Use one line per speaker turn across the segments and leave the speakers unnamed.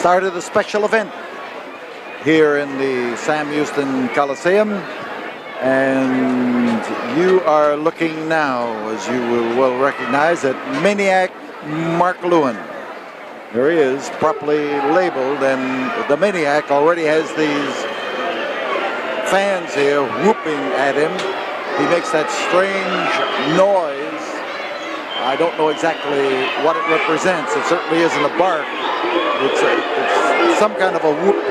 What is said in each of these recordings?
start of the special event here in the Sam Houston Coliseum. And you are looking now, as you will well recognize, at Maniac Mark Lewin. There he is, properly labeled, and the Maniac already has these fans here whooping at him. He makes that strange noise. I don't know exactly what it represents. It certainly isn't a bark. It's some kind of a whoop.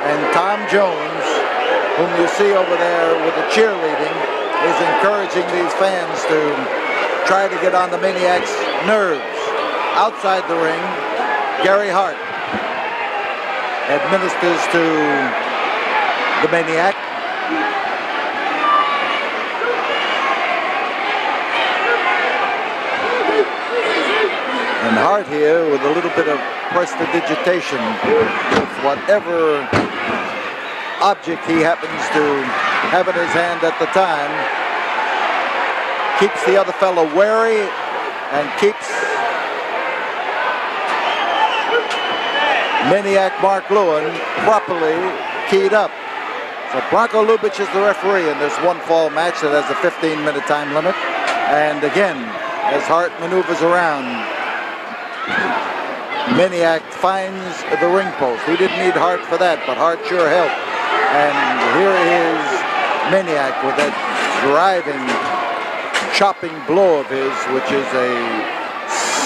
And Tom Jones, whom you see over there with the cheerleading, is encouraging these fans to try to get on the Maniac's nerves. Outside the ring, Gary Hart administers to the Maniac. And Hart here with a little bit of prestidigitation with whatever object he happens to have in his hand at the time, keeps the other fellow wary and keeps Maniac Mark Lewin properly keyed up. So Bronco Lubitsch is the referee in this one fall match that has a 15-minute time limit. And again, as Hart maneuvers around, Maniac finds the ring post. He didn't need Hart for that, but Hart sure helped. And here is Maniac with that driving, chopping blow of his, which is a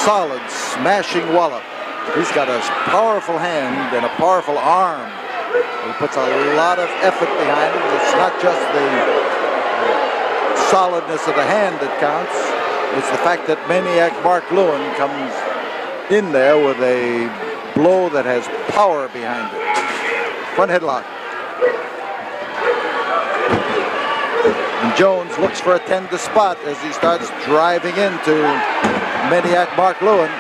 solid, smashing wallop. He's got a powerful hand and a powerful arm. He puts a lot of effort behind it. It's not just the solidness of the hand that counts. It's the fact that Maniac Mark Lewin comes in there with a blow that has power behind it. Front headlock. And Jones looks for a tender spot as he starts driving into Maniac Mark Lewin.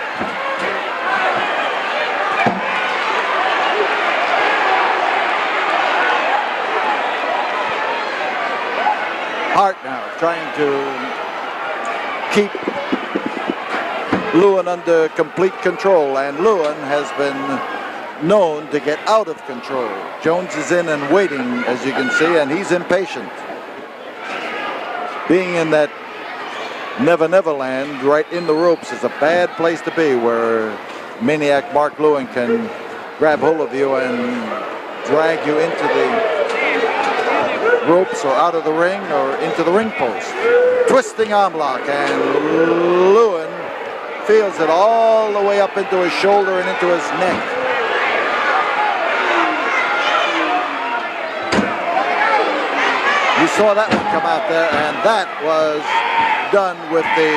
Hart now trying to keep Lewin under complete control, and Lewin has been known to get out of control. Jones is in and waiting, as you can see, and he's impatient. Being in that Never Never Land, right in the ropes, is a bad place to be, where Maniac Mark Lewin can grab hold of you and drag you into the ropes or out of the ring or into the ring post. Twisting arm lock, and Lewin feels it all the way up into his shoulder and into his neck. You saw that one come out there, and that was done with a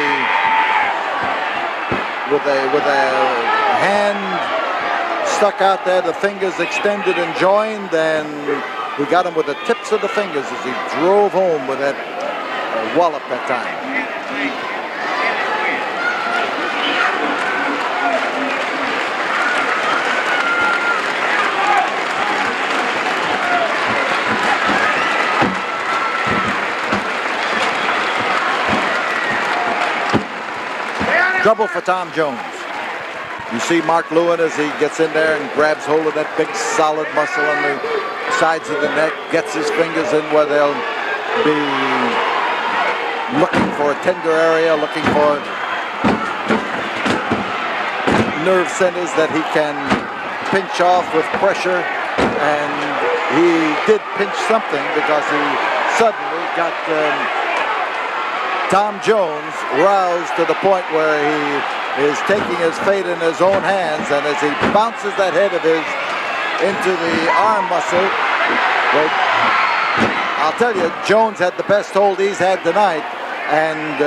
hand stuck out there, the fingers extended and joined, and he got him with the tips of the fingers as he drove home with that wallop that time. Trouble for Tom Jones. You see Mark Lewin as he gets in there and grabs hold of that big solid muscle on the sides of the neck, gets his fingers in where they'll be looking for a tender area, looking for nerve centers that he can pinch off with pressure. And he did pinch something, because he suddenly got Tom Jones roused to the point where he is taking his fate in his own hands, and as he bounces that head of his into the arm muscle, well, I'll tell you, Jones had the best hold he's had tonight, and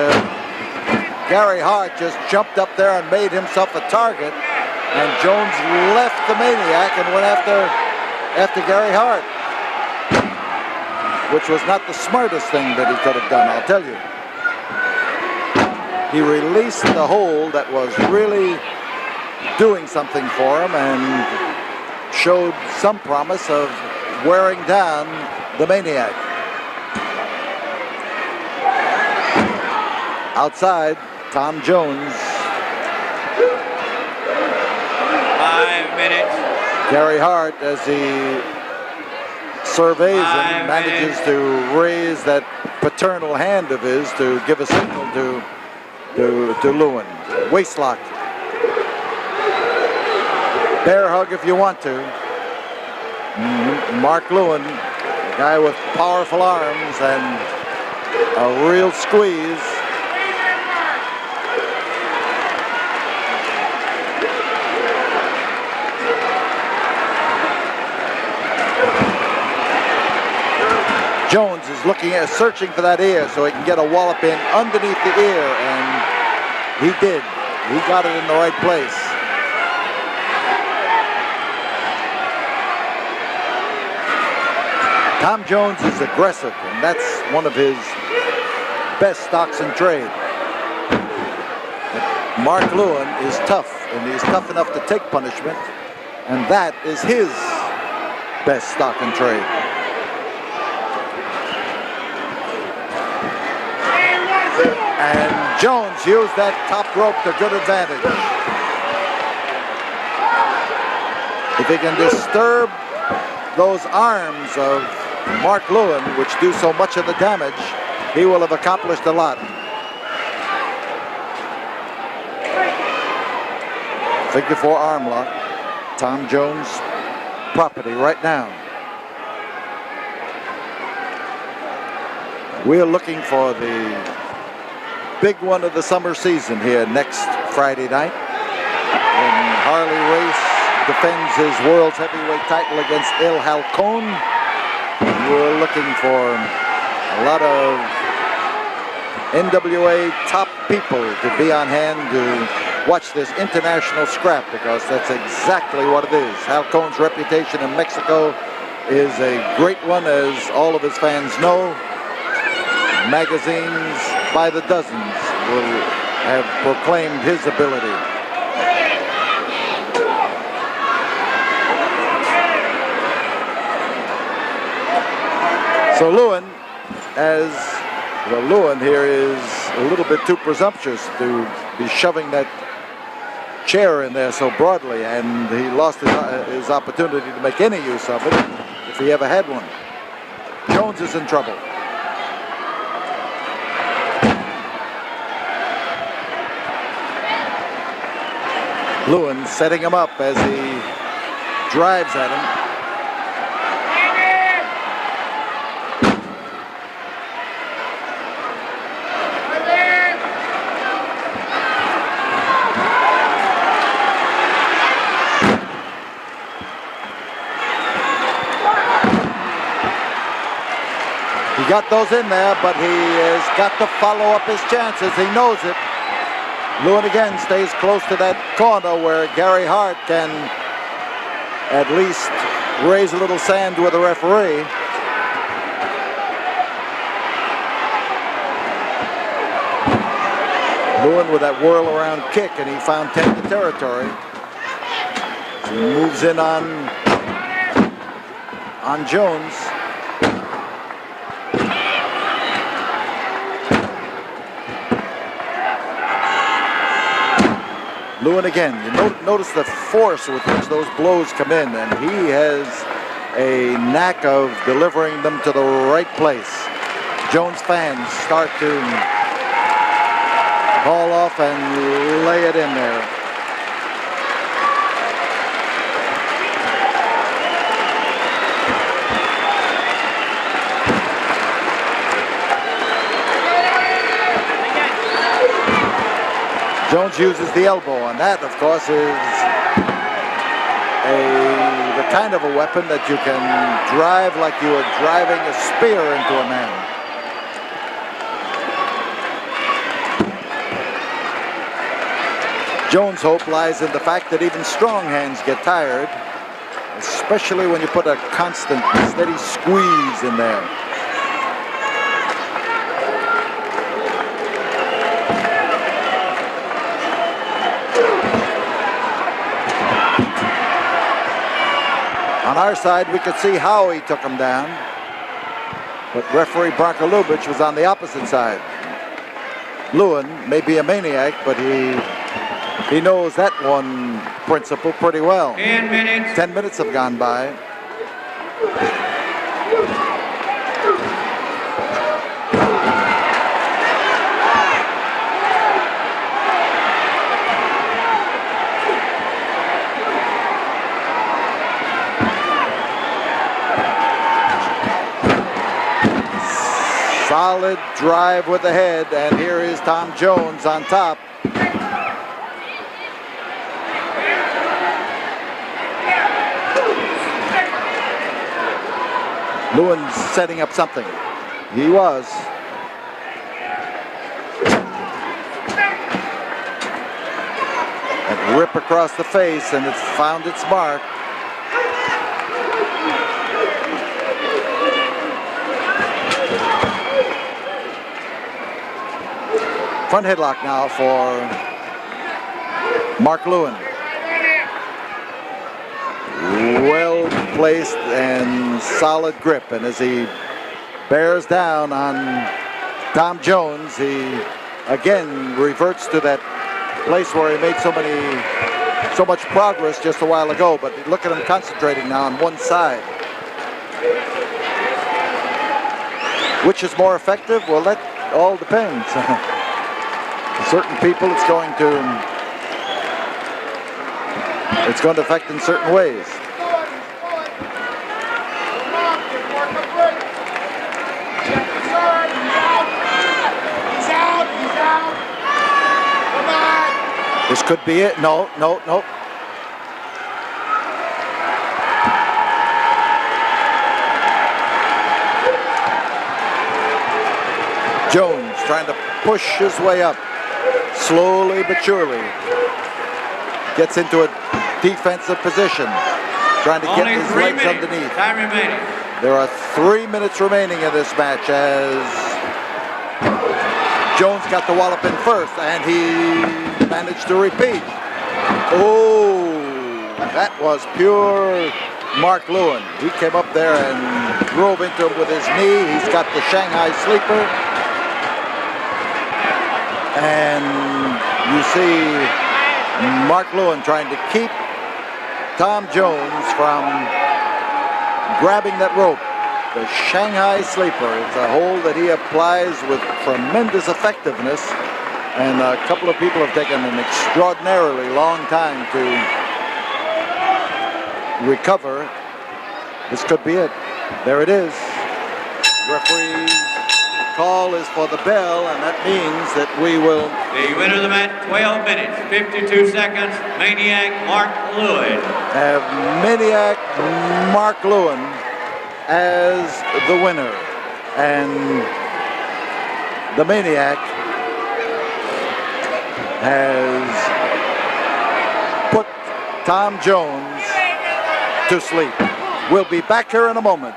Gary Hart just jumped up there and made himself a target, and Jones left the Maniac and went after Gary Hart, which was not the smartest thing that he could have done, I'll tell you. He released the hold that was really doing something for him and showed some promise of wearing down the Maniac. Outside, Tom Jones.
5 minutes.
Gary Hart, as he surveys him, manages to raise that paternal hand of his to give a signal to Lewin. Waist lock. Bear hug if you want to. Mark Lewin, a guy with powerful arms and a real squeeze. Jones is searching for that ear so he can get a wallop in underneath the ear, and he did. He got it in the right place. Tom Jones is aggressive, and that's one of his best stocks in trade. But Mark Lewin is tough, and he's tough enough to take punishment, and that is his best stock in trade. And Jones used that top rope to good advantage. If he can disturb those arms of Mark Lewin, which do so much of the damage, he will have accomplished a lot. Figure 4 arm lock. Tom Jones property right now. We're looking for the big one of the summer season here next Friday night, when Harley Race defends his world's heavyweight title against El Halcon. We're looking for a lot of NWA top people to be on hand to watch this international scrap, because that's exactly what it is. Halcon's reputation in Mexico is a great one, as all of his fans know. Magazines by the dozens will have proclaimed his ability. So Lewin Lewin here is a little bit too presumptuous to be shoving that chair in there so broadly, and he lost his opportunity to make any use of it if he ever had one. Jones is in trouble. Lewin setting him up as he drives at him. He got those in there, but he has got to follow up his chances. He knows it. Lewin again stays close to that corner where Gary Hart can at least raise a little sand with the referee. Lewin with that whirl around kick, and he found tender territory. He moves in on Jones. Lewin again, you notice the force with which those blows come in, and he has a knack of delivering them to the right place. Jones fans start to haul off and lay it in there. Jones uses the elbow, and that, of course, is the kind of a weapon that you can drive like you were driving a spear into a man. Jones' hope lies in the fact that even strong hands get tired, especially when you put a constant, steady squeeze in there. On our side, we could see how he took him down, but referee Branko Lubitsch was on the opposite side. Lewin may be a maniac, but he He knows that one principle pretty well.
10 minutes.
10 minutes have gone by. Solid drive with the head, and here is Tom Jones on top. Lewin's setting up something. He was. And rip across the face, and it's found its mark. Front headlock now for Mark Lewin. Well placed and solid grip, and as he bears down on Tom Jones, he again reverts to that place where he made so much progress just a while ago. But look at him concentrating now on one side. Which is more effective? Well, that all depends. Certain people, it's going to affect in certain ways. This could be it. No. Jones trying to push his way up. Slowly but surely. Gets into a defensive position. Trying to get his legs underneath.
Time remaining.
There are 3 minutes remaining in this match as Jones got the wallop in first, and he managed to repeat. Oh, that was pure Mark Lewin. He came up there and drove into him with his knee. He's got the Shanghai sleeper. And you see Mark Lewin trying to keep Tom Jones from grabbing that rope. The Shanghai sleeper. It's a hold that he applies with tremendous effectiveness. And a couple of people have taken an extraordinarily long time to recover. This could be it. There it is. Referee call is for the bell, and that means that we will...
The winner of the match, 12 minutes, 52 seconds, Maniac Mark Lewin.
Have Maniac Mark Lewin as the winner. And the Maniac has put Tom Jones to sleep. We'll be back here in a moment.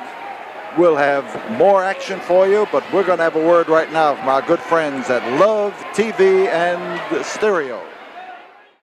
We'll have more action for you, but we're going to have a word right now from our good friends at Love TV and Stereo.